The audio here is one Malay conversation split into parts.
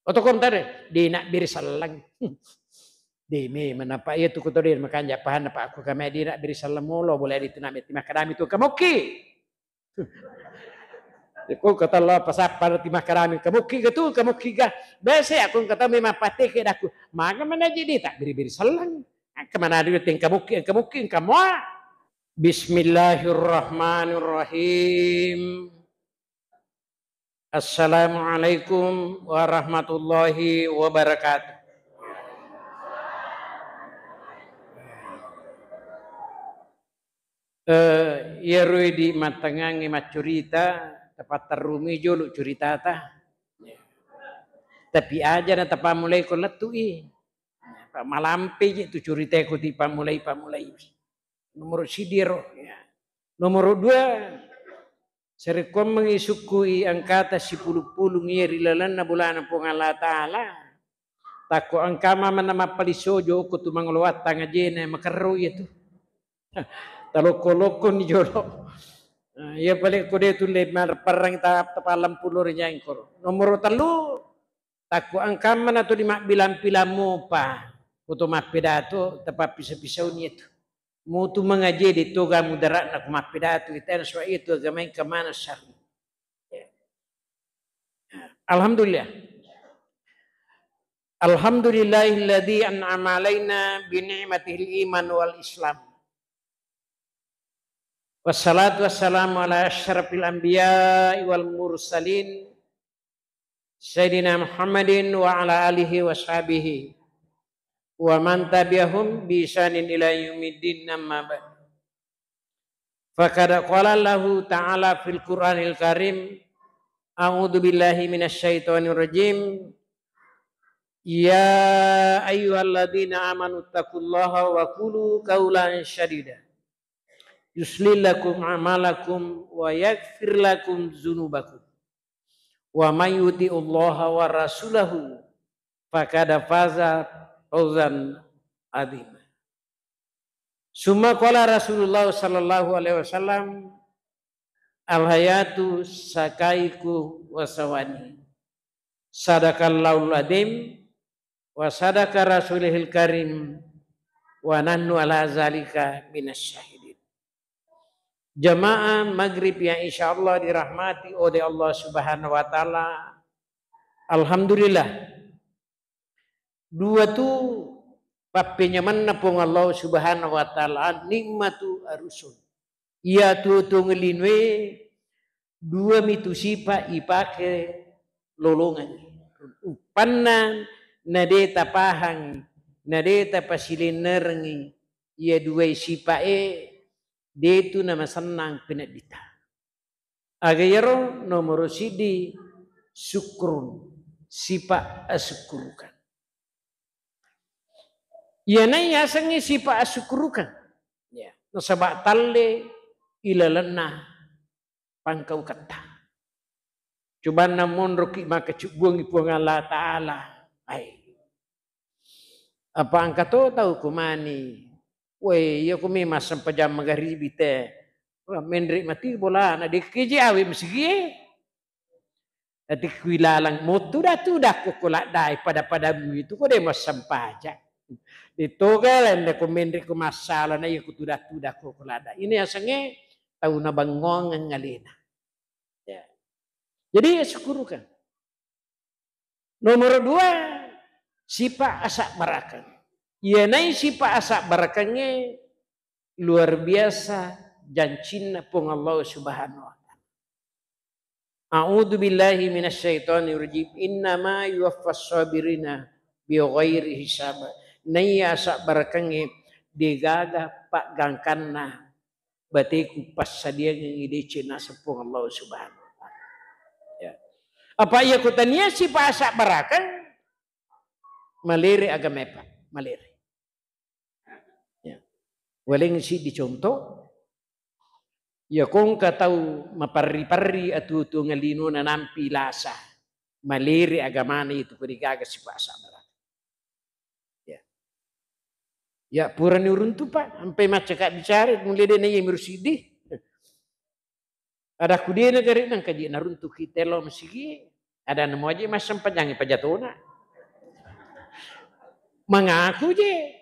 Otokon tare di nak biri salang. Di me menapa ia tu kutodir makanya pahan apa aku kami di nak biri salang molo boleh di tunam ti makarami tu kamuki. Ko kata Allah pasapar ti makarami kamuki gatu kamuki ga. Bese aku kata memang pate ke daku. Maka mana jadi tak biri-biri salang. Kemana dia ting kamuki kamu. Bismillahirrahmanirrahim. Assalamualaikum warahmatullahi wabarakatuh. Ya rui di matangangi macurita tepat terumi jolu curita ta. Tapi aja na tapa mulai ko letui. Malampi itu curita ko di pamulai. Nomor sidiro ya. Nomor 2 serikom mengisukui angkata si puluh-puluh ngiri lalan na bulan po Allah Ta'ala. Tako angkama manama palisojo ko tumangluat tangajene makaru itu. Taloko-loko ni jolo. Ya balik ko dito lemar parang tapalam pulur niya ingkor. Nomor 3 tako angkama na to di makbilang-bilang mo pa. Kuto mapidato tapap pisa-pisaw nito. Mutu mengaji di toga mudarat nak mapidato kita so itu agama kemana syar'i. Alhamdulillah. Alhamdulillahilladzi an'ama alaina bi ni'matihil iman wal islam. Wassalatu wassalamu ala asyrafil anbiya'i wal mursalin Sayyidina Muhammadin wa ala alihi wa sahbihi wa man tabi'ahum bi ihsanin ila yaumiddin amma ba'd. Faqad qala Allahu ta'ala fil Qur'anil Karim a'udzu billahi minasyaitonir rajim ya ayyuhalladzina amanu taqullaha wa qulu qawlan sadida yuslih lakum a'malakum wa yaghfir lakum dzunubakum wa may yuti'ullaha wa rasulahu faqad faza fawzan adzima. Summa qala Rasulullah sallallahu alaihi wasallam al-hayatu sakaiku wasawani sadaqallahul adzim wa sadaqa rasulihil karim wa nahnu ala zalika minasyahidin. Jamaah maghrib yang insyaallah dirahmati oleh Allah Subhanahu wa taala. Alhamdulillah. Dua tu papenya manna pong Allah Subhanahu wa taala nikmatu arusul. Ia tu ngelinwe dua mitu sipa ipake lolongan. Upanna nade tapahang nade tapasilenerengi ia dua sipa detu nama senang penedita. Agayaro nomor sidi syukrun sipa asyukurukan. Ya nai asangi sipa asyukurukan. Ya, nasabak talle ilalana pangkau kata. Coba namun roki maka cubung ipuang Allah Ta'ala. Ay. Apa angkato tahu kumani? Woi, ya kumi masam pajam magharibi teh. Wah, mendrik mati bola na dikiji awi mesigi. Ati kuilalang motu dah kukulak dai pada itu ko de masam pajak. Ditogal ende ko mendrik ko masalah na ya kutudah kukulak dai. Ini asange tahu na bangong ngalina. Ya. Jadi ya syukurkan. Nomor 2 sipa asak barakan. Ya nai sipa asak barakannya luar biasa jancinna pun Allah Subhanahu wa taala. A'udzu billahi minasyaitonir rajim. Innama yuwaffas sabirina bighairi hisab. Nai asak barakannya digaga pak gangkanna batiku pas sadia ngide cina sepung Allah Subhanahu wa taala. Ya. Apa ia kutania sipa asak barakan maliri agama apa? Maliri. Waling si dicontoh ya kong katau mapari-pari atu tu ngalino na nampi lasa maliri agamana itu kurigaga si bahasa barat. Ya pura ni uruntu pak sampai macam bicara mulai dia nanya mirusidi ada kudia negara nang kaji naruntu kita lo masigi Ada nemu aja masam panjang pajatuna. Mengaku je.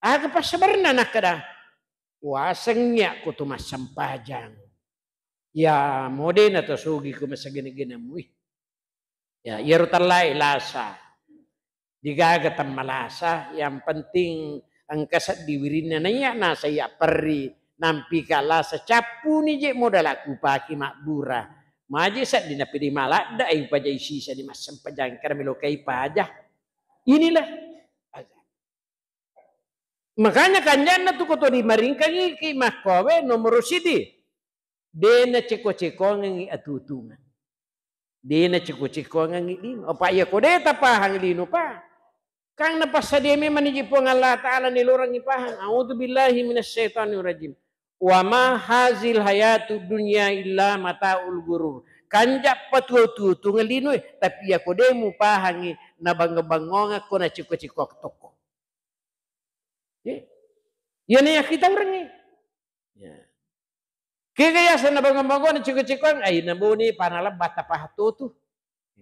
Aga pas sebenarnya nak kada. Wasengnya ku tu masam pajang. Ya moden atau sugi ku masa gini-gini mui. Ya iru terlai lasa. Digagatan malasa. Yang penting angkasat diwirina nanya na saya peri. Nampi kalasa capu ni je modal aku paki makbura. Maji sat dinapidi malak da ay pajay sisa di masam pajang karmelokai pajah. Inilah. Makanya kanjan na tu koto di maringkangi ki makowe nomor sidi. Dena ceko-ceko ngi atutungan. Dena ceko-ceko ngi lino. Apa iya kode tapa hang lino pa. Kang napasademe maniji po ng Allah Ta'ala nilurang ipahang. A'udhu billahi minasyaitanir rajim. Wa ma hazil hayatu dunya illa mata'ul gurur. Kanjak patu-tutu ngelino tapi ya kode mu pahangi na bangga-bangonga ko na ceko-ceko toko. Yan ya kita orang ni. Ya. Kaya sa nabangga-bangonga na ceko-ceko ay nabuni panalab bata pahatu tu.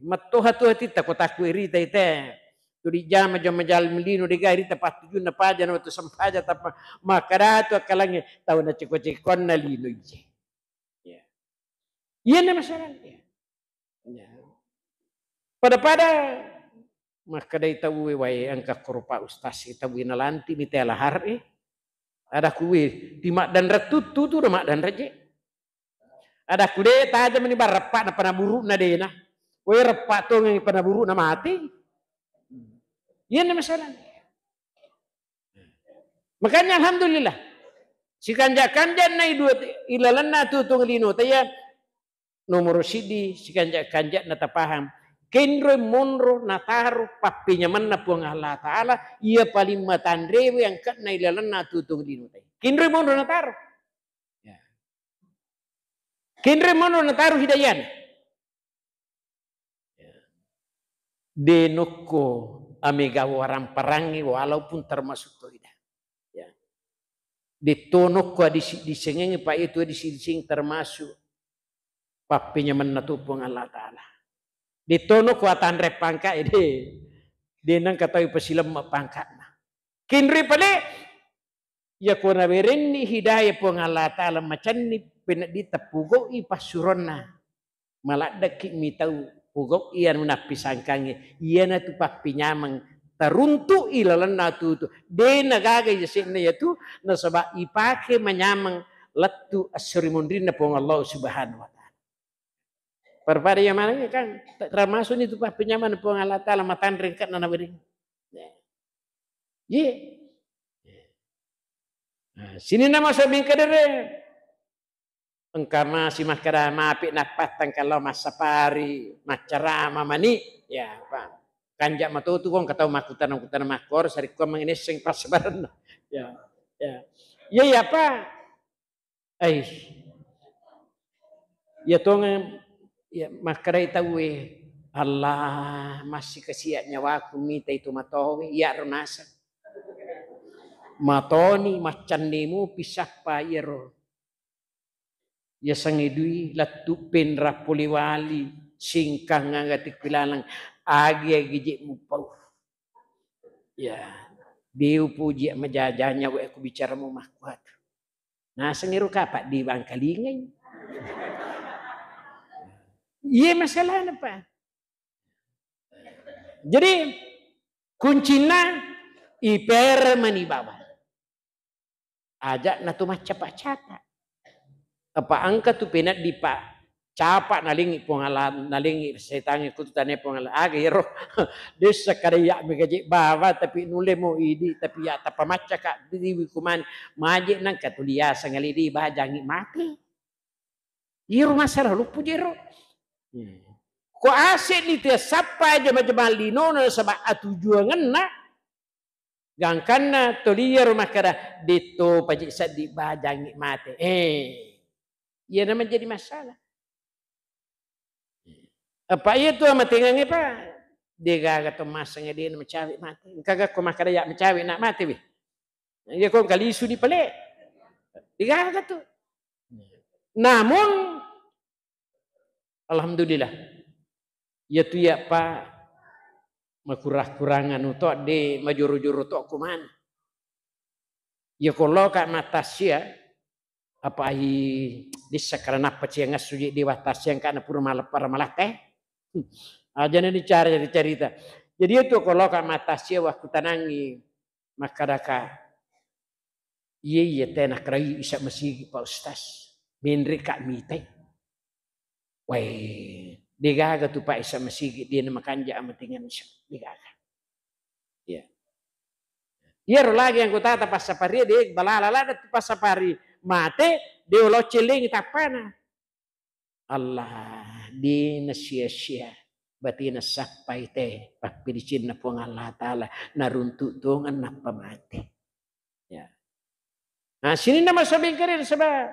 Matto hatu-hati takot-takut irita ite. Turi jam majal melino di gari tepat tujuh na paja na tu sampaja tapa makaratu akalangi tahu na ceko-cekon na lino ije. Ya. Iya na masalah. Ya. Pada makadai tahu wai angka korupa ustaz tahu nalanti ni tela har ada kuwe di mak dan retutu tu mak dan reje. Ada kude taja meni barapa na panaburu na dena. Wai repa tu ngi panaburu na mati. Yan na masalah. Makanya alhamdulillah. Si kanja-kanja na ilalan na tutong lino. Taya nomor sidi si kanja-kanja na tapaham. Kenro monro na taro papinyaman na po ang Allah Ta'ala. Iya paling matandrewe ang kat na ilalan na tutong lino. Kenro monro na taro. Kenro monro na taro hidayan. Denoko amiga orang perangi walaupun termasuk toida. Ya. Ditonok ko disengeng pa itu dising termasuk papinya menatupong Allah Ta'ala. Ditonok ko atanre pangka ide. Denang katawi pasilam mapangka na. Kinri pale ya ko na berenni hidayah pong Allah Ta'ala macan ni pinaditapugo ipasuron na. Malakdak mitau pugok iyan menapisangkangi iyan na tu papinyamang teruntuk ilalan na tu de nagagay jasin na yatu na sabah ipake manyamang latu asyrimundrin na pong Allah Subhanahu wa Ta'ala. Perpada yang mana kan termasuk itu papinyaman pong Allah Ta'ala matan ringkat na nabiring. Ye. Sini nama sabing kadere. Engkama si makara mapi napatan kalau masa pari macarama mani ya pak kanjak matutu kong katau makutan makor sari ko menginis sing pas sebaran ya ya pak ya tong ya makara tahu Allah masih kesiat nyawaku mita itu matowi ya renasa matoni macan nemu pisah payero. Ya sangidui latu penra poliwali singkang ngagati kilalang agi je mupau. Ya, diu puji majajanya we aku bicara mu mahkuat. Nah sengiru kapak di bangkalingan. Iya masalah apa? Jadi kuncinya iper manibawa. Ajak natu macapa-capa. Apa angka tu penat di pak capak nalingi pengalan nalingi setangi kututane pengalan agero desa karya megaje bawa tapi nulemo idi tapi ya tapa maca kak diwi kuman maje nang katulia sangali di bajangi mati iru masalah lu pujero ko ase ni te sapa aja macam lino na sabak atujuangan na gangkanna tolia rumah kada dito pajik sad di bajangi mati ia nama jadi masalah. Apa itu ama tingangi pa? Dia kata masanya dia nama cawik mati. Kagak ko makara nak cawik nak mati bi. Dia ko kali isu di pale. Dia kata tu. Namun alhamdulillah Ya tu ya pa makurang-kurangan utok de majuru-juru tok kuman. Ya kalau kak matasya apa di sekarang apa sih yang ngasuji di watas yang kana pura malah para malah teh. Aja nih dicari cerita. Jadi itu kalau kak matasya waktu tanangi maka daka iya teh nak rai isa masih Pak Ustaz. Benri kak mite. Wah, digaga tu Pak isa masih dia nama kanja amatingan isa digaga. Ya. Iya lagi yang kutata pas sapari dia balala ada tu pas sapari mate dia lo celing tapana. Allah di nasia-sia batina sampai teh papiricin na puang Allah Ta'ala naruntuk dongan napa mati. Ya. Nah sini nama sabing kerir sebab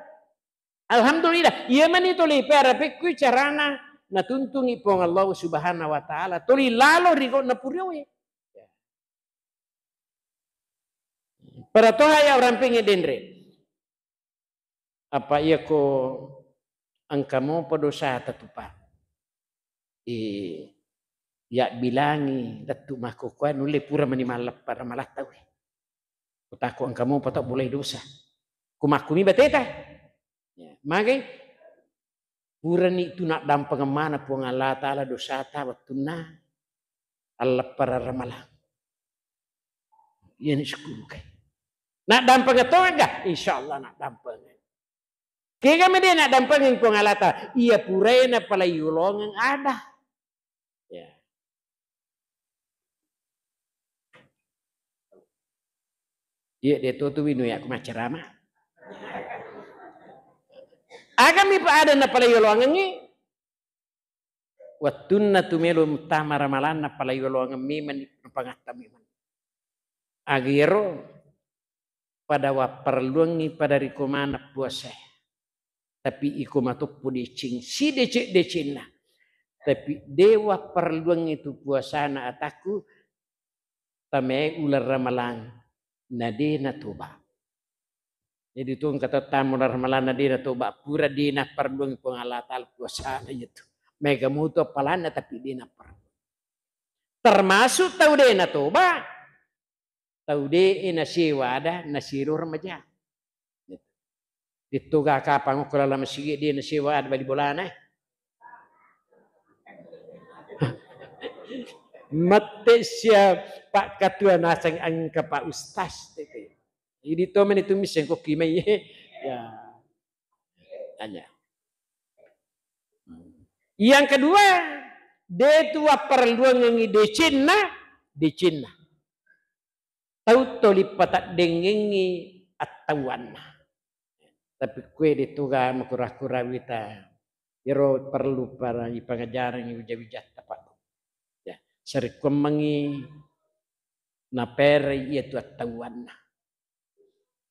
alhamdulillah iya man itu lipera pekui carana natuntungi puang Allah Subhanahu wa Ta'ala tuli lalo rigo na puriwe. Ya. Para toha ya orang pengen dendre. Apa iya ko angkamu pedosa tatupa. Ya bilangi datu makukuan nule pura manimalap para malah tahu. Kutaku angkamu patok boleh dosa. Kumakumi bateta. Ya, magai pura ni itu nak dampang mana puang Allah Ta'ala dosa ta waktu na Allah para ramalah. Iya ni syukur kai. Nak dampang itu enggak? Insyaallah nak dampang. Kaya kami dia nak dampangin puang Allah Ta'ala. Iya pura na pala yulong ang ada. Ya. Iya dia tu winu ya aku macerama. Agami pa ada na pala yulong ngi. Watunna tumelu mutama ramalan na pala yulong mi man pangatta mi man. Agiro pada wa perluangi pada rikomana puasa. Tapi iku matupu decing si decing na. Tapi dewa perluang itu puasa na ataku tame ular ramalan nade na toba. Jadi tuh kata tamu ular ramalan nade na toba pura dina perluang pengalatal puasa na itu. Mega muto palana tapi dina perluang. Termasuk tahu deh na toba. Tahu deh nasiwa ada nasiru remaja. Itu gak kapang ko lama sige dia nasiwa ada bali bolana. Mate siya Pak Ketua nasang ang Pak Ustaz. Jadi to man itu misen ko kimay ya. Tanya. Yang kedua, dia tua perluan yang decin na. Tahu toli patak dengengi attawan. Tapi kue dituga makura-kura wita. Iro perlu para pengajaran yang wija-wija tepat. Ya, sari kemangi na pere ia tu attawan.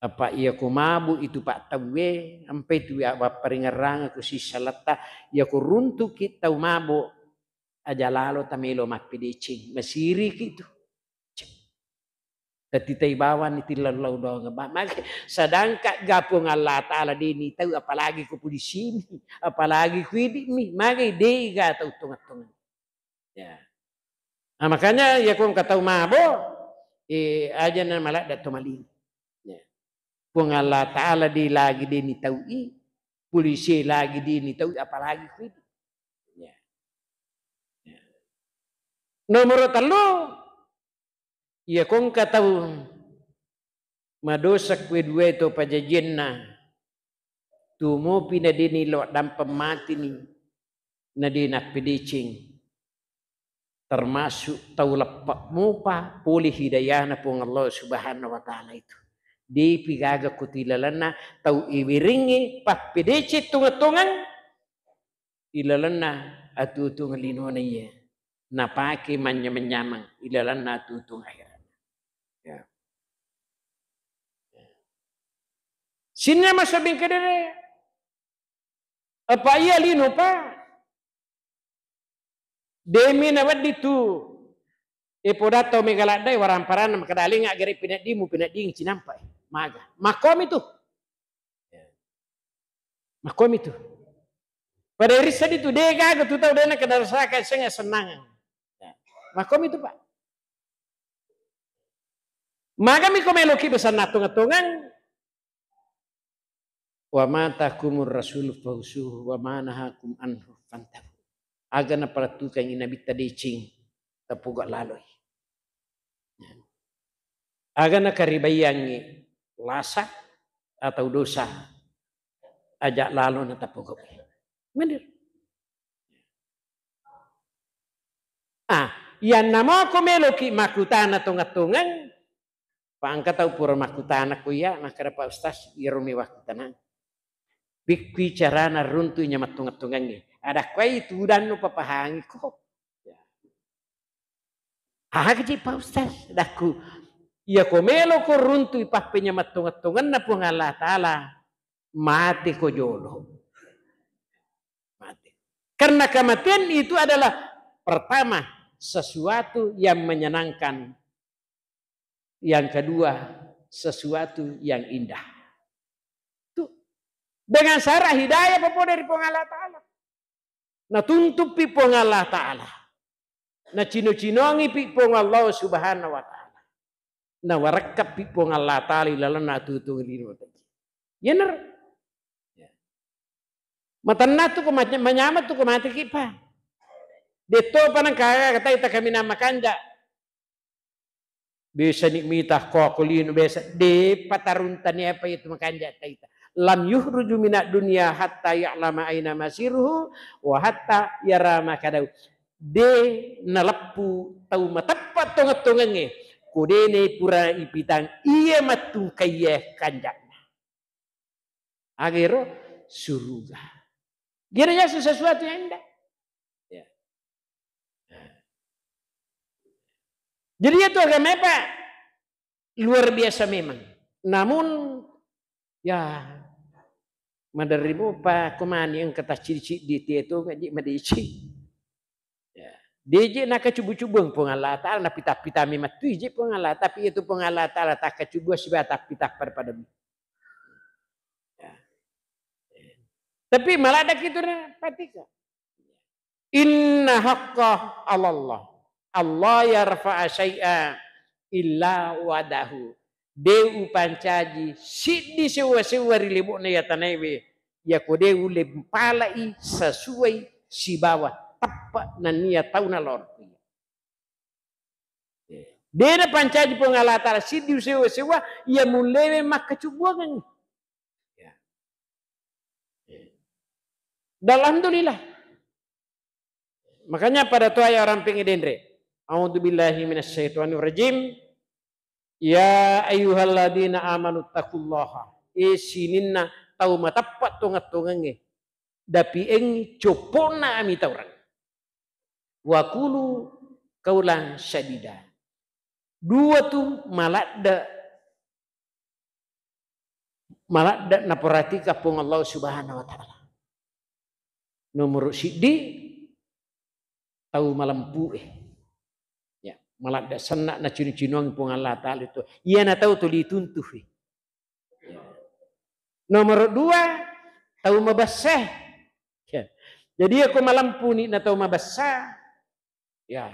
Apa ia kumabu itu Pak tawe sampai tu ya peringarang aku si salata ya ku runtu kita umabu aja lalo tamelo makpidicing masiri gitu. Tati bawan itu lalu dong mak sedangkan gapung Allah Ta'ala dini tahu apalagi ku di sini apalagi ku ini magi dei ga tahu tungat-tungat. Ya. Nah, makanya ya ku kata mabo aja na malak dat malin. Ya. Pung Allah Ta'ala di lagi dini tahu polisi lagi dini tahu apalagi ku ini. Ya. Ya. Nomor 3 iya kong kataw madosak wedwe to pajajen na tumopi na din ilo dan pemati ni na din apidicing termasuk tau lepak mupa pulih hidayah na pong Allah Subhanahu wa Ta'ala itu di pigaga kutilalana tau iwiringi pak pidici tunga-tungan ilalana atutung lino na iya napaki manya-menyamang ilalana atutung akhir. Ya. Sini masabing kadere. Apa iya lino pa? Demi na wad ditu. Ipodato megaladai waramparan makadali nga gari pinadimu pinading cinampay. Maga. Makom itu. Makom itu. Pada riset itu dia kagak tuh tahu dia nak kenal saya kayak saya senang. Makom itu Pak. Maka miko meloki besar natung-natungan. Wa ma takumur rasul fausuh wa ma nahakum anhu fantahu. Aga na peratukan ina bita decing tapuga laloi. Aga na karibayangi lasa atau dosa ajak lalu na tapuga. Benar. Yan nama ko meloki makutana tungatungan paangkat tau pura makutana ko ya nakara pa ustaz irumi wakutana bikwi carana runtu nya matungatungan ada kwai itu dan no papahangi ko kecil pa ustaz daku ya ko melo ko runtu ipapenya matungatungan na pung Allah taala mati ko jolo mati karena kematian itu adalah pertama sesuatu yang menyenangkan. Yang kedua, sesuatu yang indah. Tuh. Dengan cara hidayah apa dari Allah Ta'ala. Na tuntupi pong Allah Ta'ala. Na cino-cinongi pi pong Allah Subhanahu wa Ta'ala. Na warakap pi pong Allah Ta'ala ilalan na tutong lino. Yener. Matan na to manyamat to kumati kipa. Dito pa ng kaya kita kami na makanda. Bisa nikmitah ko kulino besa. De pataruntan niya pa ito makanda taita. Lam yuhruju minat dunia hatta ya'lama aina masiruhu wa hatta yarama kadaw. De nalapu tau matapat tungat-tungan nge. Kudene pura ipitang iya matung kaya kanjakna. Agero suruga. Giranya sesuatu yang indah. Jadi itu agama Pak luar biasa memang. Namun ya madarimu Pak kumani yang kata ciri-ciri di itu ngaji madici. Ya. DJ nak cubu-cubu pengalah taala na pita-pita memang tu je pengalah tapi itu pengalah taala tak cubu sebab pita pada ya. Tapi malah ada gitu patika. Inna haqqa Allah. Allah yarfa'a syai'a illa wadahu. Deu pancaji siddi sewa-sewa rilibukna ya tanaiwe. Ya ko deu lempalai sesuai si bawah. Tepat na niya tau na lor. Dena pancaji pengalatara siddi sewa-sewa. Ya mulewe makacubuangan. Ya. Alhamdulillah. Makanya pada tu ayat orang pengidendre. A'udzubillahi minasyaitonirrajim. Ya ayyuhalladzina amanu taqullaha. Sininna tau matapat tungat-tungange. Dapi eng copona ami taurang. Wa qulu qaulan syadida. Dua tu malada na perhatika pun Allah Subhanahu wa taala. Nomor siddi tau malampu malah dak senak na cino-cinong pun Allah Ta'ala itu. Ia na tahu tu dituntuh. Ya. Nomor dua, tahu mabasah. Ya. Jadi aku malampu ni na tahu mabasah. Ya.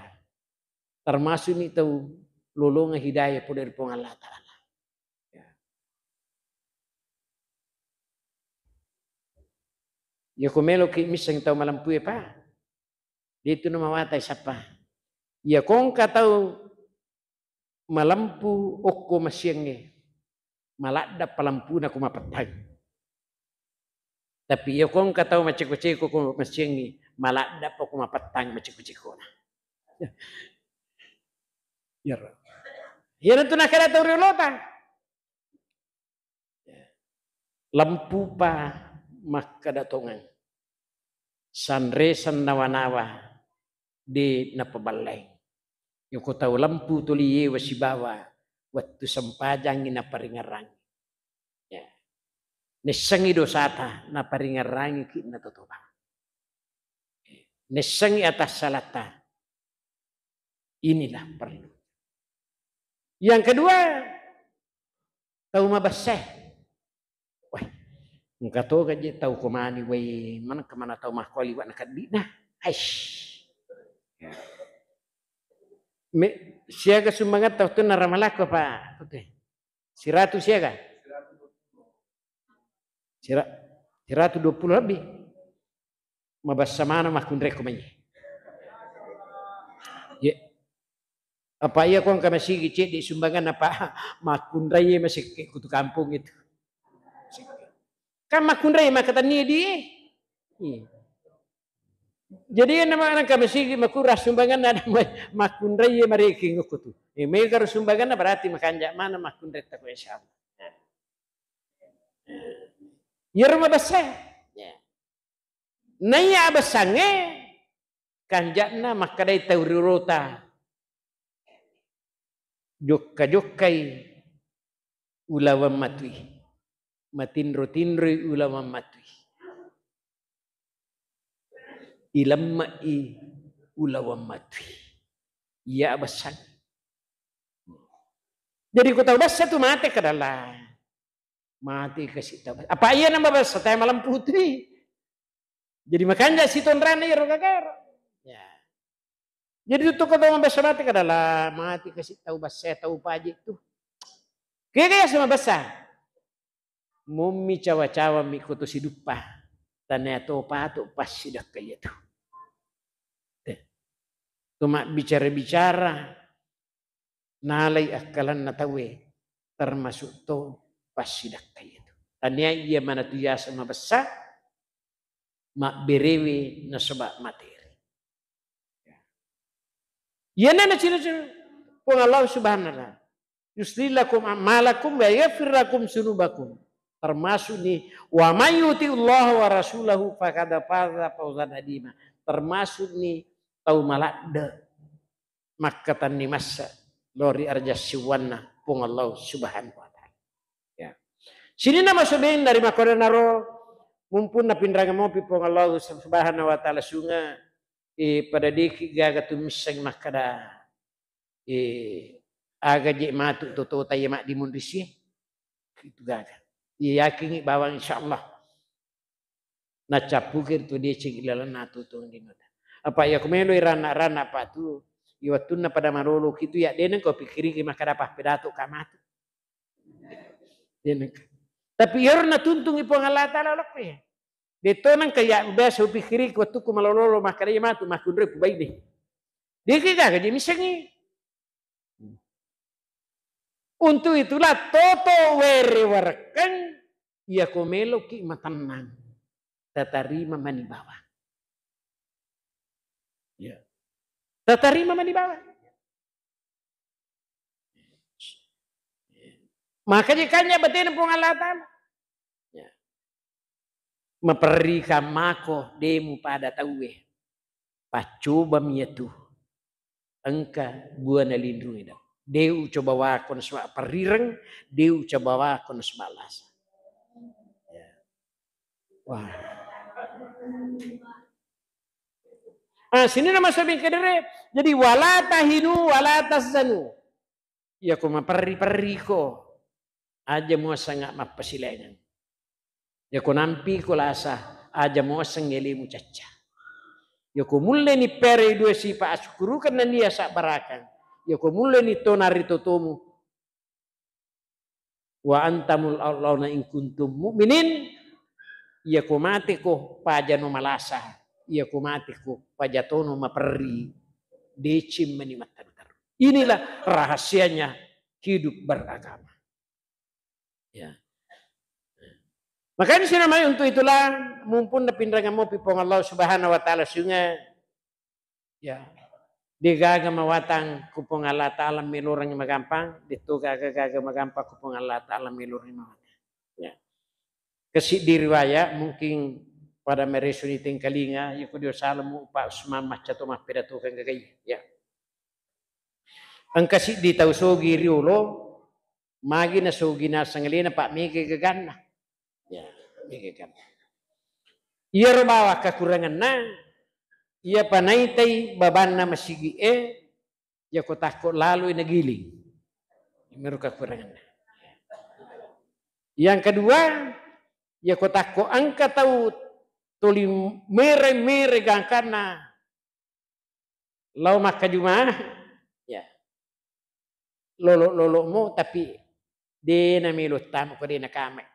Termasuk ni tahu lolongan hidayah pun dari pun Allah Ta'ala. Ya. Ya aku melo ki misang tahu malampu ya Pak. Dia itu nama watai siapa? Ya kong katau malampu okko masyenge malada palampu na kumapatag. Tapi ya kong katau macik-macik ko masyenge malada pa kumapatag macik-macik ko na. Ya. Yan ito nakadataw rilota. Lampu pa makadatongan. Sanresan nawa-nawa di napabalay. Yung ko tahu lampu tuliye wasibawa waktu sempajang na paringarang. Ya. Nesangi dosata na paringarang ki na totoba. Nesangi atas salata. Inilah perlu. Yang kedua tahu mabasah. Wah, Ngkato gaje tahu komani we mana kemana tahu mah kali wa nakat di nah. Aish. Ya. Siaga sumbangan tahu tu naramalako Pak Putih. Siratu siaga. Siratu 20 lebih. Mabasa mana mah kun rekomenya. Ya. Apa iya kong kami sigi cek di sumbangan apa makun raya masih ke kutu kampung itu. Kan makun raya makatan dia. Iya. Jadi nama anak kami sigi makuras sumbangan ada makun raya mereka ngukutu. Mereka sumbangan berarti makanjak mana makun raya tak insyaallah. Ya rumah besar. Naya besarnya kanjakna makadai taururota. Jokka-jokkai ulawan matui. Matinro-tinroi ulawan matui. Ilammai ulawan matui. Ya besar. Jadi kau tahu besar tu mati ke dalam. Mati kasih tahu. Apa iya nama besar? Tanya malam putri. Jadi makanya si tuan rana ya rogagar. Ya. Jadi itu kau tahu besar mati ke dalam. Mati kasih tahu besar tahu pajak tu. Kaya sama besar. Mumi cawa-cawa mi kutu si dupa. Tanya tu patu pas sidak kaya tu. Cuma bicara-bicara. Nalai akalan na tawe. Termasuk tu pas sidak kaya tu. Tanya iya mana tu ya sama besar. Mak berewe na sebab materi. Ya nana cina-cina. Pung Allah subhanallah. Yuslilakum amalakum wa yaghfirlakum sunubakum. Termasuk nih wa may yuti'illah wa rasulahu faqad faza fawzan adima. Termasuk nih tau malakda makkatan ni massa lori arja siwanna pung Allah subhanahu wa ta'ala. Ya. Sini nama soben dari makoda naro mumpun na pindrang mo pipong Allah subhanahu wa ta'ala sunga pada diki gaga tumisang makada aga je matu toto tayo mak di mundisya itu gaga yakin bawang insyaallah na capukir tu dia cing ilalan natu tu di mata apa ya kumelo rana-rana apa tu iwatuna pada marolo gitu ya denen kau pikiri ke makada apa pedato kamatu denen tapi yorna tuntung ipong Allah taala lokwe deto nang kaya biasa pikiri ko tu kumalolo makada matu makundre pubai deh dia gaga dia misangi. Untuk itulah toto werewarkan ia komelo ki matanang tatarima manibawa. Ya. Tatarima manibawa. Makanya kanya batin pung Allah Ta'ala. Ya. Maperikan mako demu pada tawe. Pacoba miatu. Engka buana lindungi dah. Deu coba wakon sebab perireng, deu coba wakon sebab lasa. Ya. Wah. Sini nama sabi kedere. Jadi wala tahinu wala tahzanu. Ya ko maperi-peri ko. Aja mo sangat mapasilengan. Ya ko nampi ko lasa aja mo sangeli mu caca. Ya ko mulle ni pere dua si pa askurukan na niya sa barakan. Ya ko mulle ni tonari totomu wa antamul allahna in kuntum mu'minin ya ko mati ko pajano malasa ya ko mati ko pajatono maperi decim manimatar. Inilah rahasianya hidup beragama. Ya. Makanya sih namanya untuk itulah mumpun napindrang mo pipong Allah subhanahu wa ta'ala sunga ya digaga mawatang kupong Allah Ta'ala milurang magampang dito gaga magampang kupong Allah Ta'ala milurang mawatang ya. Kasi diriwaya mungkin pada meresuniting kalinga yuko dio salamu pa usman macato mapirato kang gagay ya. Ang kasi di tau sogi riulo magi na sogi na sangalina pa migi gagan na ya migi gagan. Iya bawa kekurangan na ia panaitai baban na masigi ya ko takut lalu nagiling. Meru kekurangan. Yang kedua, Ya kota ko angka tahu tuli mere gangkana lau maka juma ya lolo mo tapi de na milo tamu ko de na kame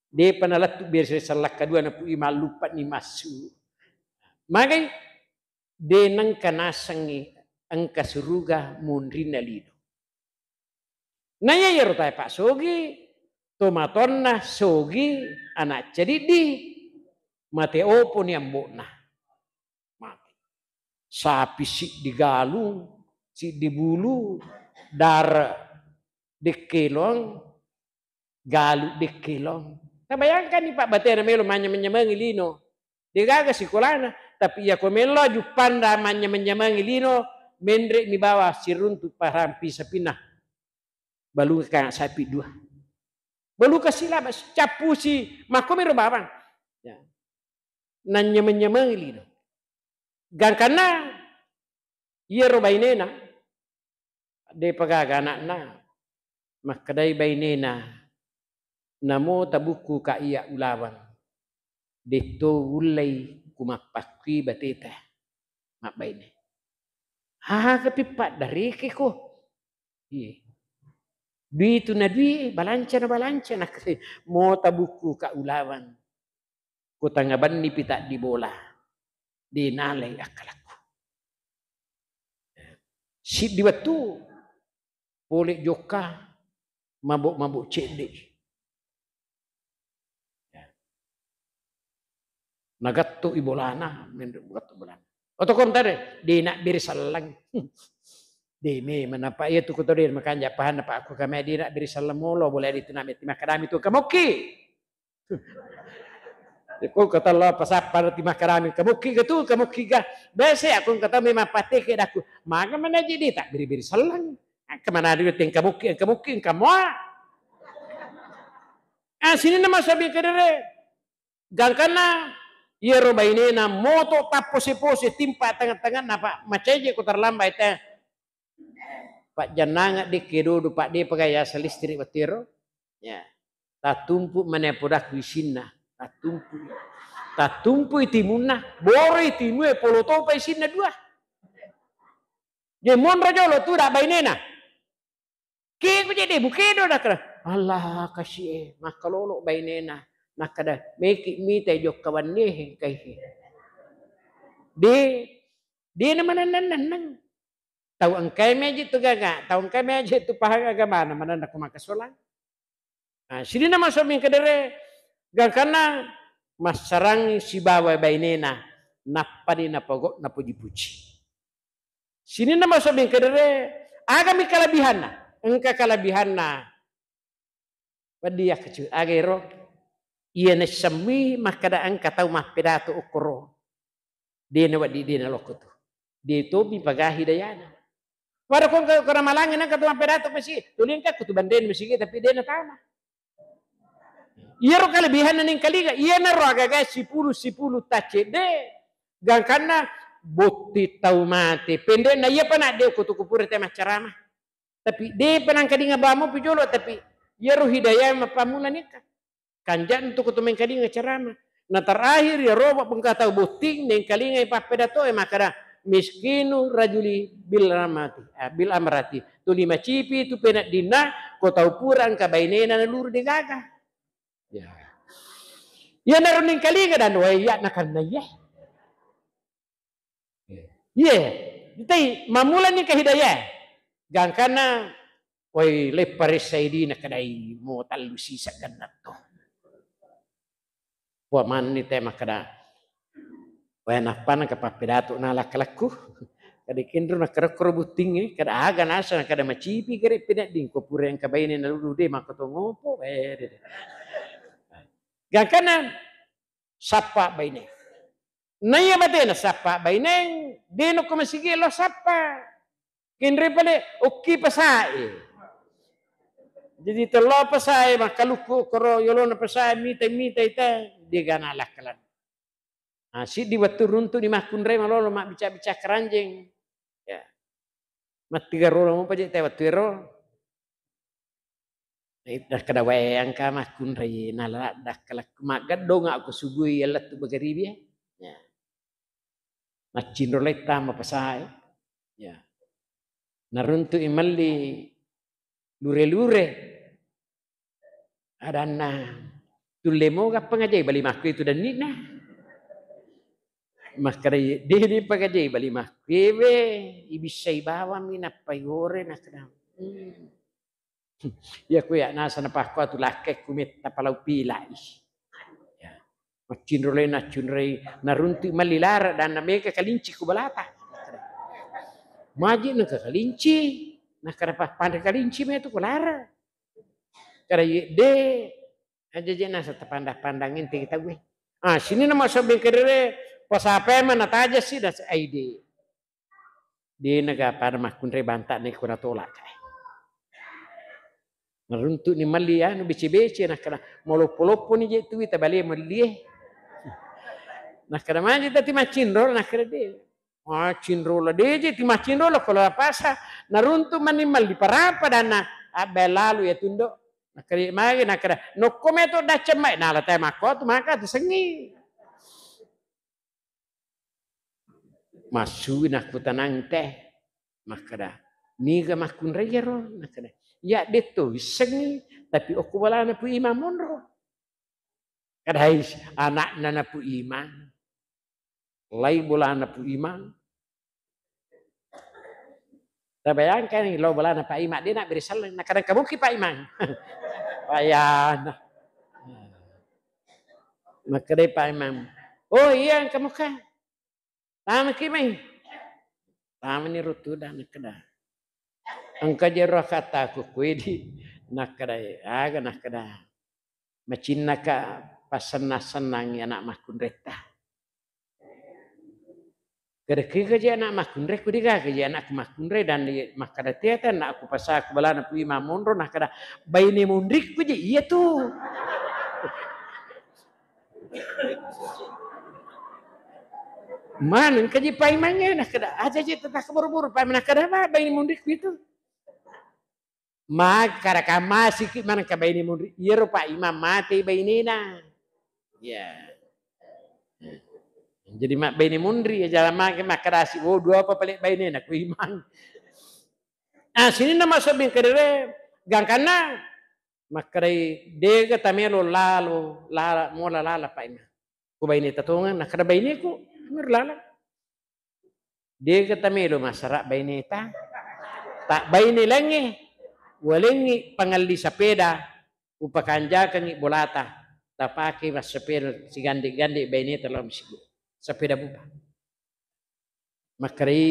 de panalat tu biar salak kadua na pu lupa ni masu magai de nang kanasangi angka suruga munrina lido naya yero tay Pak Sogi tomatonna sogi anak ceridi mate opo ni ambona mate sapi si digalung si dibulu dar dekelong galu dekelong bayangkan nih Pak batera melo menyemangi lino digaga sekolahna tapi ya komelo jupanda menyemangi lino mendre ni bawa siruntu parampi sapina balu ka sapi dua balu kasila capu si makomero babang ya nanya menyemangi lino gangkana iya ro bainena de pagaga anakna makadai bainena namo tabuku ka iya ulawan deto ulai kumapakki bateta mak baine ha kepipat dari keko iya dui tu na dui balanca na mo tabuku ka ulawan ko tangaban ni pita di bola di nalai akalaku si di watu boleh joka mabuk cedek nagatto ibolana menduk gatto bolana oto kontare di nak biri salang de me manapa iya tu kotodir makanya pahan apa aku kami di nak biri salang molo boleh di tunam ti makarami tu kamoki ko kata Allah pasapa ti makarami kamoki gatu kamoki ga bese aku kata memang pate ke daku maka mana jadi tak biri salang kemana dia ting kamoki kamu sini nama sabi kedere gangkana iya roba ini na moto tapo pose timpa tengah-tengah napa maceje ko terlambat teh Pak Jananga di kedodo Pak de pagaya salistri batiro ya tatumpu manepodak wisinna tatumpu itimuna bore itimu polo topa isinna dua je mon rajolo tu da bainena ke ko jadi bukedo dak Allah kasih makalolo bainena nakada meki mita jok kawanne kai de na manan tahu angkai meji tu gaga tahu angkai meji tu pahaga gamana manan nak makasolang sini nama suami kedere gangkana masarang si bawa bainena napani napogo napo dipuji sini nama suami kedere agami kelebihanna engka kelebihanna wadia kecil agero iya na sami makada angka tahu mah pedato ukoro dia na wadi dia na lokotu dia tobi pagahi dayana pada kong kena malangin angka tahu mah pedato mesi tulin ka kutu banden mesi tapi dia na tama iya ro kelebihan ning kaliga iya na ro agaga 10 tace de gangkana botti tahu mate pendek na iya pana de kutu kupure teh ceramah tapi de penang kadinga bamo pijolo tapi iya ro hidayah mapamula nikah kanjan untuk kutu mengkadinga ceramah na terakhir ya ro pengkata botti ning kalinga ipapedato makara miskinu rajuli bil amrati tu lima cipi tu penak dina ko tau purang ka bainena na luru de gaga ya naruning kalinga dan waya nakan na itai mamula ni kahidayah gangkana oi leparis saidi na kadai mo talu sisa ganat to wa man ni tema kada wa napana ka papedato na lakalaku kada kindro na karo buting kada aga nasa kada macipi kare pedak ding ko pureng ka baine na lulu de makoto ngopo gangkana sapa baine naya batena sapa baine deno ko masigi lo sapa kinre pale okki pasai jadi telo pasai makaluku koro yolo na pasai mita ita digana lakalan si di waktu runtu di makunre malolo mak bica keranjing ya mat 3 rolo mo paje te watero dah kada wayang ka makun rai nala dah kala magad dong aku subui alat tu bagari dia ya macin roleta mapasai ya naruntu imalli lure-lure adanna tulemo ga pangajai bali makku itu dan nina makare di pagajai bali makku be ibisai bawa minapai ore nakadam ya ku ya nasa na pakwa tu lakke kumit na palau pilai ya macin role na chunrei narunti malilara dan na meka kalinci ku balata maji na kalinci na karapa pandai kalinci me tu kulara kara de aja je na sa pandang-pandangin te kita gue sini nama sobe kerere pas apa mana taja sih das ide di naga pada makunre bantak ni kuna tolak naruntuk ni mali anu bece-bece nak kena molopo-lopo ni je tu kita balik mali nak kena maju tadi macin rol nak kena de macin rol de je ti macin rol kalau apa sa naruntuk manimal di parapa dana abelalu ya tundo nak kena magi nak kena nokko meto dah cemai nah la tay makot maka tu sengi masu nak putanang teh makada ni ga makun rejero nak kena ya deto sengi tapi aku bala na pu imam monro kadai anak na pu imam lai bola na pu imam tabayangkan ni lo bola na pa imam dia nak berisal nak kadang kamu ki pa imam payah makadai pa imam oh iya kamu ka tama ki mai tama ni rutu dan kada angka jero kata aku kuedi nakada aga nakada macin naka pasanna senang anak makun reta kada ke anak makun re ku diga ke anak makun re dan makada tiata nak aku pasa aku balana pu imam monro nakada baine mundrik ku je iya tu man kaji pai mangnya nakada aja je tetap buru-buru pai nakada ba baine mundrik itu mag karaka masik man ka baini mundri yero pak imam mati bainina ya jadi mak baini mundri ya jalan mak makarasi oh dua apa pelik bainina ku imam sini nama sabing kedere gangkana makarai dega tamelo lalo lala mola lala pak imam ku baini tatongan nakada baini ku lala dega tamelo masarak baini ta tak baini langi walengi pangalli sepeda upakanjakan bolata tapake mas sepeda si gande-gande baine dalam sepeda buba makari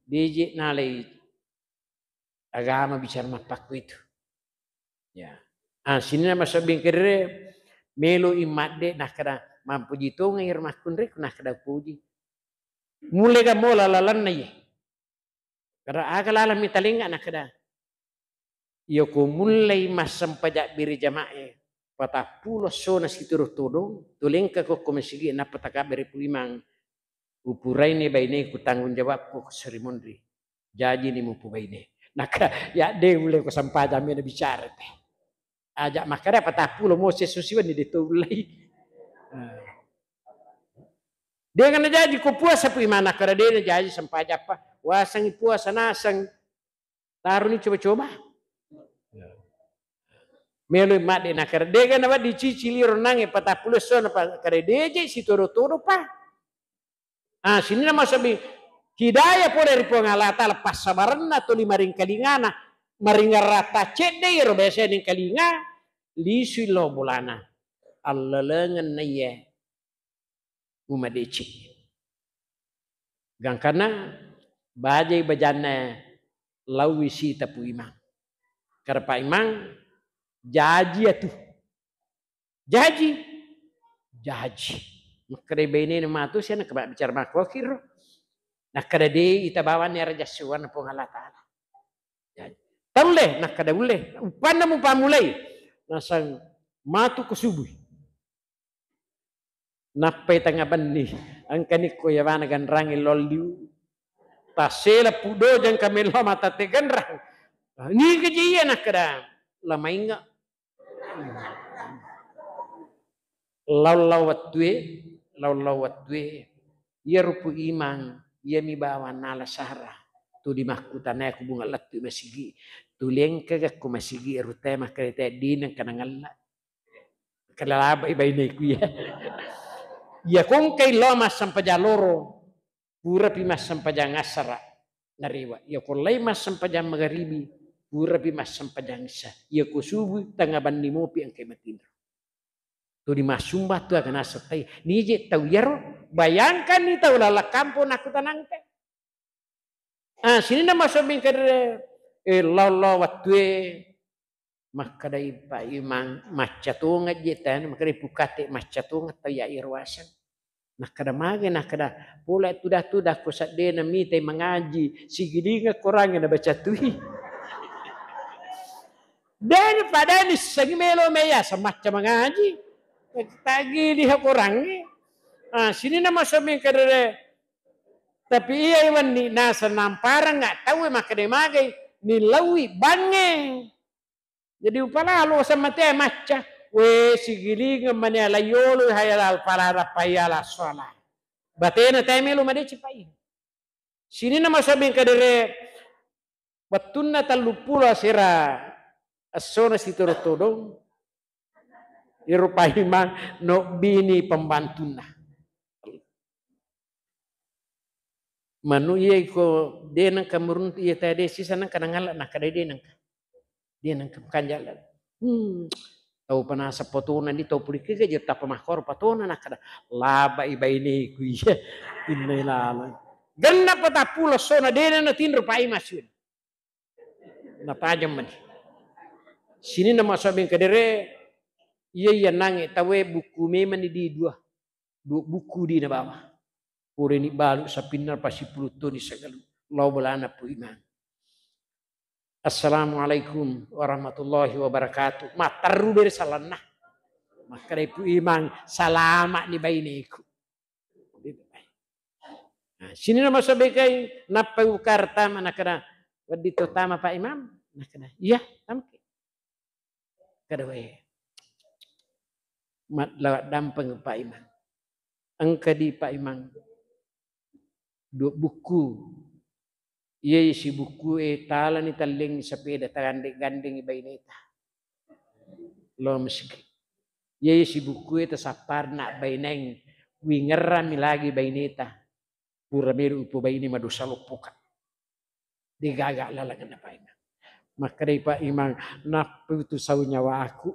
DJ nalai agama bicara mapakku itu ya sini nama sabing kere melo imadde nakada mampu jitung ngir makun rek nakada puji mulai ga mola lalan na ye kada agala mi talinga nakada iyo ko mulai masam pajak biri jamae pata pulo sona situru todong tulengka ko komesigi na pataka beri pulimang upurai ni baine ku tanggung jawab ko serimondri jaji ni mupu baine naka ya de mulai ko sampaja me na bicara teh ajak makare pata pulo Moses susiwan ni ditulai dia kan jaji ko puasa pu imana kara de jaji sampaja apa wasang puasa nasang taru ni coba-coba melo mak de nakar de kan apa dicicili renang pata puluh son apa kare deje si toro-toro pa sini nama sabi hidayah po dari pengalata lepas sabarna to limaring kalingana maringar rata cede ro bese ning kalinga lisu lo bulana allalengan naye umadeci gangkana bajai bajana lawi si tapu imang karpa imang jaji atuh jaji makare bene matu sia nak bicara makokir nak kada de ita bawan ni raja suwan po Allah taala jaji tole nak kada ule upana mo pamulai nasang matu ko subuh napai tanga bani ang kaniko yawana ganrangi lolliu tasela pudo jang kamelo mata te ganrang ni kejiya nak kada lama ingat law ya rupu imang ya mi bawa nala sahra tu di mahkutan aku bunga latu masigi tu lengka aku masigi rutai makreta dinan kanangalla kalaba ibaine ku ya ya kong kay lomas sampajaloro pura pimas sampajang asara nariwa ya kolai mas sampajang magharibi pura pimas sampajang isa ya kusubu tanga bandi mopi ang kay matindro tu di masumba tu akan asatai nije tau yaro bayangkan ni tau lala kampung aku tanang te sini nama sobing kere lolo watue makadai pa imang macatunga jetan makadai pukate macatunga taya irwasan nakada mage nakada pula tudah ko sadena mite mengaji sigilinga korang na baca tui dan pada ni sagimelo meya semacam mengaji tagi lihat korang sini nama sobing kere tapi iya iwan ni nasa nampara nggak tahu makadai mage ni lawi bange jadi upala lo sama teh maca we sigilinga mane layolo hayal parara payala sola batena teh melu made cipai sini nama sabing kadere batunna talupula sira asona sitorotodong irupai mang no bini pembantuna manu iya ko denang kamurun iya tade sisa nang kanangala nak kada denang dia nang kanjala tau panasa potona di tau pulike ke jeta pamakor patona nakada laba ibaini ku ya innilala ganna pata pulo sona dena na tinro pai masun na tajam man sini na masabing kadere iya nange tawe buku memang di dua buku di na bawah pure ni balu sapinar pasi pluto di segala lau belana pu iman. Assalamualaikum warahmatullahi wabarakatuh. Mataru bersalana. Maka ibu imang salamat ni bainiku. Nah, sini nama sebagai napa ukarta mana kena wadito tama Pak Imam. Nah kena iya tamke. Kada wae. Mat lawat dampeng Pak Imam. Angka di Pak Imam. Dua buku. Iya si buku tala ni taling sepeda gandeng baineta. Lo meski. Iya si buku sapar nak baineng wingeran mi lagi baineta. Pura meru upo baini madosa lupukan. Digagak lalangan apa ini. Maka dari Pak Imam napu itu sawu nyawa aku.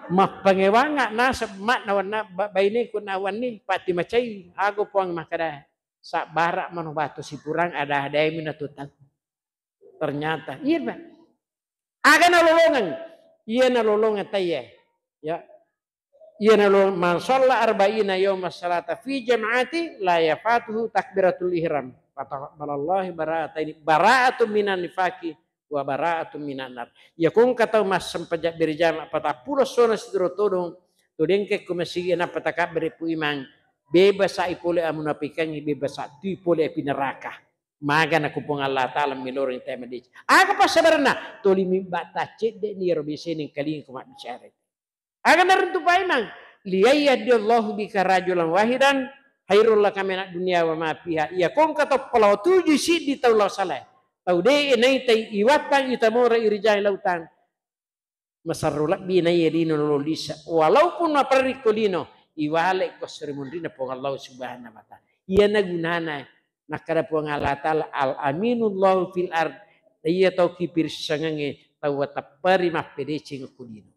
Mak pangewanga nasab mak nawan baini ku nawan ni pati macai aku puang makada sak barak manu batu si purang ada yang minatutan ternyata iya Pak aga nalolongan iya nalolongan tayya ya iya nalolongan man shalla arba'ina yawma salata fi jam'ati la yafatuhu takbiratul ihram fataqabbalallahu bara'atun minan nifaqi wa bara'atun minan nar ya kung kata mas sempajak berjamaah patapulo sona sidrotodong tudengke kumasi na patakab beripu imang bebas sa ipole amunapikan bebas sa tu ipole api neraka maga na kupong Allah taala milorong tema di aga pa sabarna toli mi batace de ni robise ning kaling kumat bicara aga narentu pa imang liyayyadillahu bika rajulan wahidan hairul laka min dunya wa ma fiha ya kung kata palaw tuju si di taulah salah tau de nai tai iwatan itamora irijai lautan masarulak bina yedino lolisa walaupun maparikolino iwale ko seremundina po Allah subhanahu wa ta'ala iya nagunana nakada po Allah ta'ala al aminullahu fil ard iya tau kipir sangange tau watapari mapedece ngkulino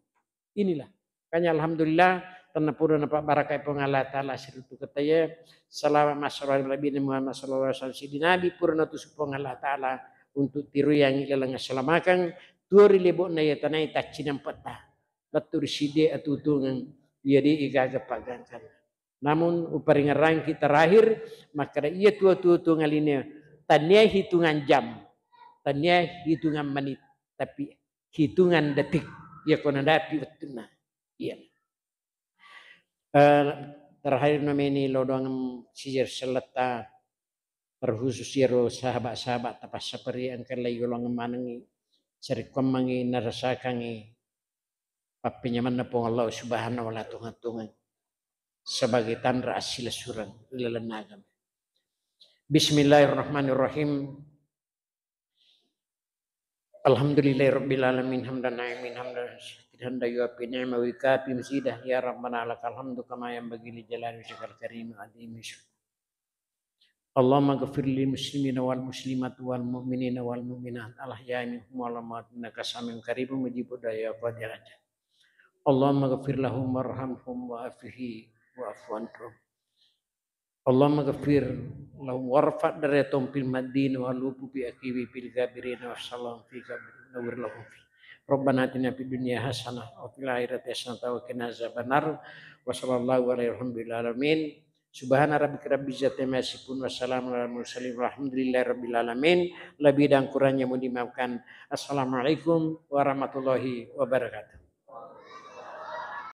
inilah kanya alhamdulillah tanah pura napa barakai po Allah ta'ala sirutu kataya salamat masyarakat Nabi Muhammad sallallahu alaihi wasallam nabi pura tu supong Allah ta'ala untuk tiru yang ilalang selamakan tuari lebo na yatanay tacinang pata latur side atutungan yadi igaga pagangkan namun uparingarang kita terakhir maka iya tua ngaline tanya hitungan jam tanya hitungan menit tapi hitungan detik ya kona dapi betuna iya terakhir namanya lodong sijir selata terkhusus yero sahabat-sahabat tapas sapari angkan lay ulang manangi cari komangi narasakangi papinyaman na po Allah subhanahu wa ta'ala sebagai tanda asila surang lelenagam. Bismillahirrahmanirrahim. Alhamdulillahirabbil alamin hamdan na'imin hamdan yuafi ni'ma wa yukafi mazidah ya rabbana lakal hamdu kama yanbaghi li jalali wajhikal karim azimi. Allahumma ghfir lil muslimina wal muslimat wal mu'minina wal mu'minat al ahya'i minhum wal amwat innaka samiun qaribun mujibud du'a qadir ajal. Allahumma ghfir lahum warhamhum wa'afihi wa'fu anhum. Allahumma ghfir lahum warfa' darajatum fil madin wa lubu bi akibi fil gabirin wa sallam fi gabirin nawir lahum fi. Rabbana atina fid dunya hasanah wa fil akhirati hasanah wa qina azabannar wa sallallahu alaihi alamin. Subhana rabbika rabbil izzati amma yasifun wa salamun alal mursalin walhamdulillahi rabbil alamin. Lebih dan kurangnya mohon dimaafkan. Assalamualaikum warahmatullahi wabarakatuh.